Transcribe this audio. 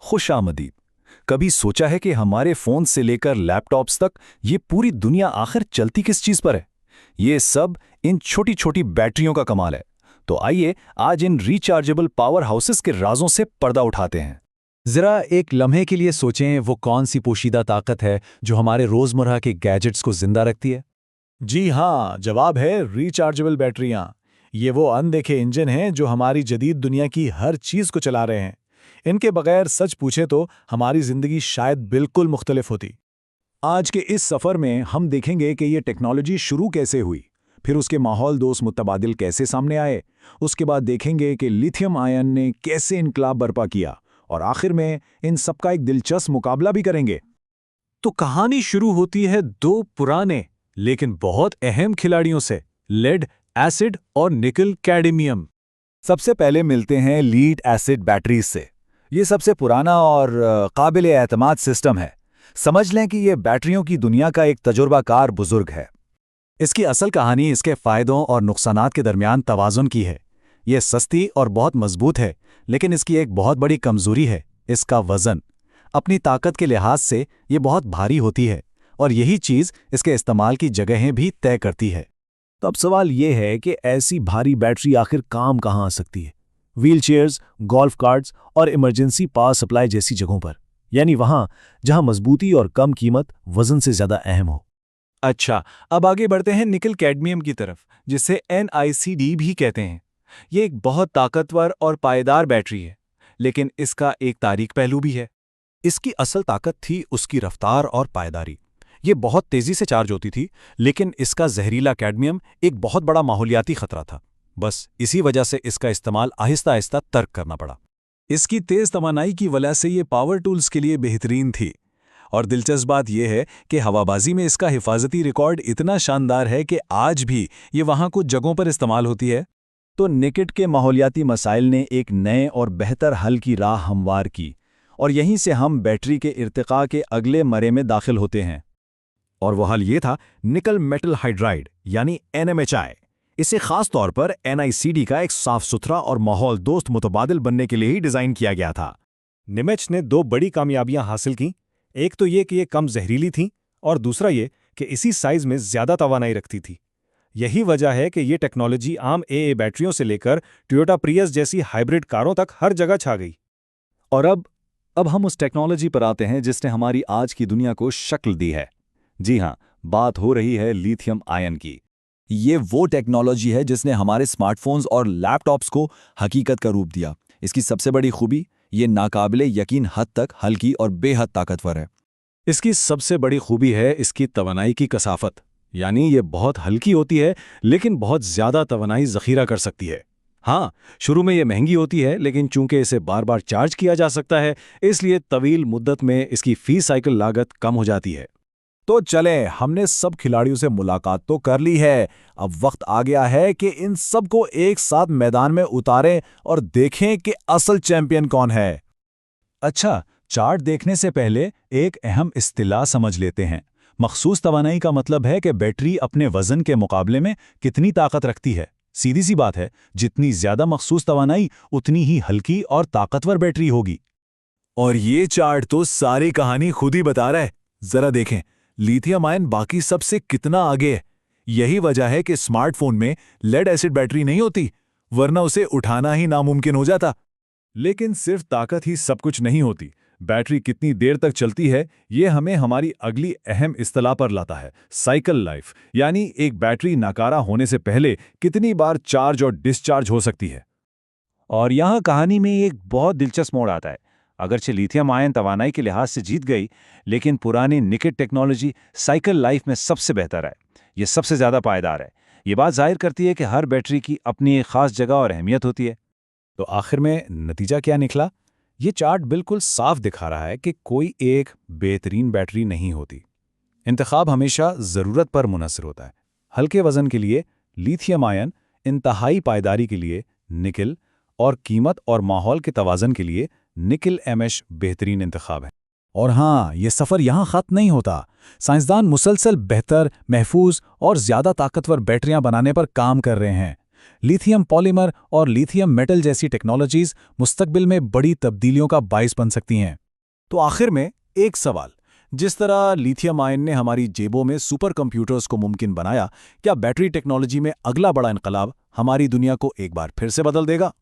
खुशामदीद। कभी सोचा है कि हमारे फ़ोन से लेकर लैपटॉप्स तक ये पूरी दुनिया आखिर चलती किस चीज़ पर है? ये सब इन छोटी छोटी बैटरियों का कमाल है। तो आइए आज इन रिचार्जेबल पावर हाउसेस के राजों से पर्दा उठाते हैं। जरा एक लम्हे के लिए सोचें, वो कौन सी पोशीदा ताकत है जो हमारे रोजमर्रा के गैजेट्स को जिंदा रखती है। जी हाँ, जवाब है रिचार्जेबल बैटरियां। ये वो अनदेखे इंजन हैं जो हमारी जदीद दुनिया की हर चीज को चला रहे हैं। इनके बगैर सच पूछे तो हमारी जिंदगी शायद बिल्कुल मुख्तलिफ होती। आज के इस सफ़र में हम देखेंगे कि ये टेक्नोलॉजी शुरू कैसे हुई, फिर उसके माहौल दोस्त मुतबादिल कैसे सामने आए, उसके बाद देखेंगे कि लिथियम आयन ने कैसे इनकलाब बर्पा किया, और आखिर में इन सबका एक दिलचस्प मुकाबला भी करेंगे। तो कहानी शुरू होती है दो पुराने लेकिन बहुत अहम खिलाड़ियों से, लेड एसिड और निकल कैडमियम। सबसे पहले मिलते हैं लीड एसिड बैटरीज से। ये सबसे पुराना और काबिल एतमाद सिस्टम है। समझ लें कि ये बैटरियों की दुनिया का एक तजुर्बाकार बुजुर्ग है। इसकी असल कहानी इसके फ़ायदों और नुकसानात के दरमियान तवाज़ुन की है। ये सस्ती और बहुत मजबूत है, लेकिन इसकी एक बहुत बड़ी कमज़ोरी है, इसका वज़न। अपनी ताकत के लिहाज से ये बहुत भारी होती है, और यही चीज़ इसके इस्तेमाल की जगहें भी तय करती है। तो अब सवाल ये है कि ऐसी भारी बैटरी आखिर काम कहाँ आ सकती है? व्हीलचेयर्स, गोल्फ कार्ट्स और इमरजेंसी पावर सप्लाई जैसी जगहों पर, यानी वहाँ जहाँ मजबूती और कम कीमत वजन से ज़्यादा अहम हो। अच्छा, अब आगे बढ़ते हैं निकल कैडमियम की तरफ, जिसे NiCd भी कहते हैं। ये एक बहुत ताकतवर और पायदार बैटरी है, लेकिन इसका एक तारीक पहलू भी है। इसकी असल ताकत थी उसकी रफ्तार और पायदारी। ये बहुत तेज़ी से चार्ज होती थी, लेकिन इसका जहरीला कैडमियम एक बहुत बड़ा माहौलियाती खतरा था। बस इसी वजह से इसका इस्तेमाल आहिस्ता आहिस्ता तर्क करना पड़ा। इसकी तेज़ तवानाई की वजह से ये पावर टूल्स के लिए बेहतरीन थी, और दिलचस्प बात यह है कि हवाबाजी में इसका हिफाजती रिकॉर्ड इतना शानदार है कि आज भी ये वहाँ कुछ जगहों पर इस्तेमाल होती है। तो निकट के माहौलियाती मसाइल ने एक नए और बेहतर हल की राह हमवार की, और यहीं से हम बैटरी के इर्तिका के अगले मरे में दाखिल होते हैं। और वह हल ये था निकल मेटल हाइड्राइड यानी NMHI। इसे खास तौर पर NiCd का एक साफ सुथरा और माहौल दोस्त मुतबादिल बनने के लिए ही डिज़ाइन किया गया था। निमेच ने दो बड़ी कामयाबियां हासिल की। एक तो ये कि ये कम जहरीली थी, और दूसरा ये कि इसी साइज में ज़्यादा तवानाई रखती थी। यही वजह है कि ये टेक्नोलॉजी आम AA बैटरियों से लेकर टोयोटा प्रियस जैसी हाइब्रिड कारों तक हर जगह छा गई। और अब हम उस टेक्नोलॉजी पर आते हैं जिसने हमारी आज की दुनिया को शक्ल दी है। जी हाँ, बात हो रही है लिथियम आयन की। ये वो टेक्नोलॉजी है जिसने हमारे स्मार्टफोन्स और लैपटॉप्स को हकीकत का रूप दिया। इसकी सबसे बड़ी खूबी, ये नाकाबिले यकीन हद तक हल्की और बेहद ताकतवर है। इसकी सबसे बड़ी खूबी है इसकी तवानाई की कसाफत, यानी ये बहुत हल्की होती है लेकिन बहुत ज़्यादा तवानाई ज़ख़ीरा कर सकती है। हाँ, शुरू में ये महंगी होती है, लेकिन चूंकि इसे बार बार चार्ज किया जा सकता है, इसलिए तवील मुद्दत में इसकी फी साइकिल लागत कम हो जाती है। तो चलें, हमने सब खिलाड़ियों से मुलाकात तो कर ली है। अब वक्त आ गया है कि इन सब को एक साथ मैदान में उतारें और देखें कि असल चैंपियन कौन है। अच्छा, चार्ट देखने से पहले एक अहम इस्तिलाह समझ लेते हैं। मखसूस तवानाई का मतलब है कि बैटरी अपने वजन के मुकाबले में कितनी ताकत रखती है। सीधी सी बात है, जितनी ज्यादा मखसूस तवानाई उतनी ही हल्की और ताकतवर बैटरी होगी। और ये चार्ट तो सारी कहानी खुद ही बता रहा है। जरा देखें, लिथियम आयन बाकी सबसे कितना आगे है। यही वजह है कि स्मार्टफोन में लेड एसिड बैटरी नहीं होती, वरना उसे उठाना ही नामुमकिन हो जाता। लेकिन सिर्फ ताकत ही सब कुछ नहीं होती। बैटरी कितनी देर तक चलती है, ये हमें हमारी अगली अहम इस्तिलाह पर लाता है, साइकिल लाइफ। यानी एक बैटरी नाकारा होने से पहले कितनी बार चार्ज और डिस्चार्ज हो सकती है। और यहाँ कहानी में एक बहुत दिलचस्प मोड़ आता है। अगरचे लिथियम आयन तवानाई के लिहाज से जीत गई, लेकिन पुरानी निकेट टेक्नोलॉजी साइकिल लाइफ में सबसे बेहतर है। ये सबसे ज़्यादा पायदार है। ये बात जाहिर करती है कि हर बैटरी की अपनी एक ख़ास जगह और अहमियत होती है। तो आखिर में नतीजा क्या निकला? ये चार्ट बिल्कुल साफ दिखा रहा है कि कोई एक बेहतरीन बैटरी नहीं होती। इंतखाब हमेशा ज़रूरत पर मुनहसर होता है। हल्के वज़न के लिए लिथियम आयन, इंतहाई पायदारी के लिए निकल, और कीमत और माहौल के तवाज़न के लिए निकल MS बेहतरीन इंतखाब है। और हाँ, ये सफ़र यहाँ ख़त्म नहीं होता। साइंसदान मुसलसल बेहतर, महफूज और ज़्यादा ताकतवर बैटरियाँ बनाने पर काम कर रहे हैं। लिथियम पॉलीमर और लिथियम मेटल जैसी टेक्नोलॉजीज मुस्तकबिल में बड़ी तब्दीलियों का बाइस बन सकती हैं। तो आखिर में एक सवाल, जिस तरह लिथियम आयन ने हमारी जेबों में सुपर कंप्यूटर्स को मुमकिन बनाया, क्या बैटरी टेक्नोलॉजी में अगला बड़ा इनकलाब हमारी दुनिया को एक बार फिर से बदल देगा?